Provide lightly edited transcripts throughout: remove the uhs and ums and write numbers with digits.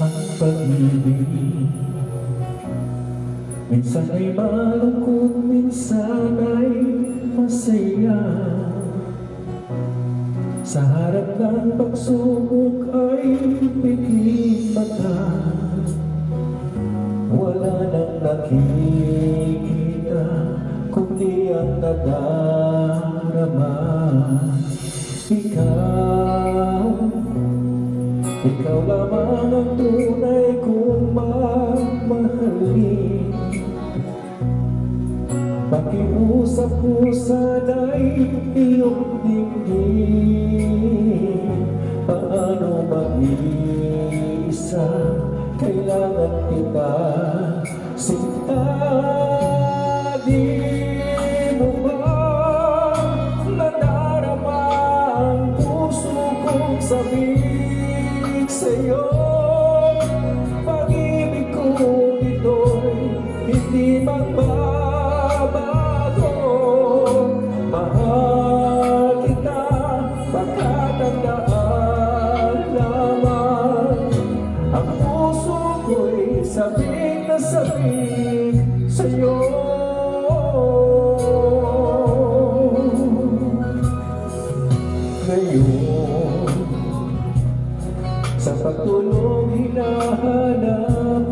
Ang pag-ibig minsan ay malungkot, minsan ay masaya. Sa harap ng pagsubok ay piling mata. Wala nang nakikita kundi ang nadarama. Ikaw lamang ang tunay kong mamahalin. Pakiusap ko sana'y iyong dinggin. Paano mag-iisa, kailangan kita sinta. Di mo ba nadarama ang puso kong sabik sa'yo? Pag-ibig ko ito'y hindi magbabago. Mahal kita, pagkatandaan lamang. Ang puso ko'y sabik na sabik sa'yo. Ngayon, sa pagtulong hinahanap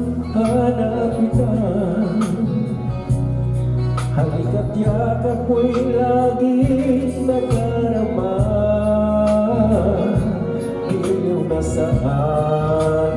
kita. Halika't yakap ko'y laging nadarama. Iyong nasaan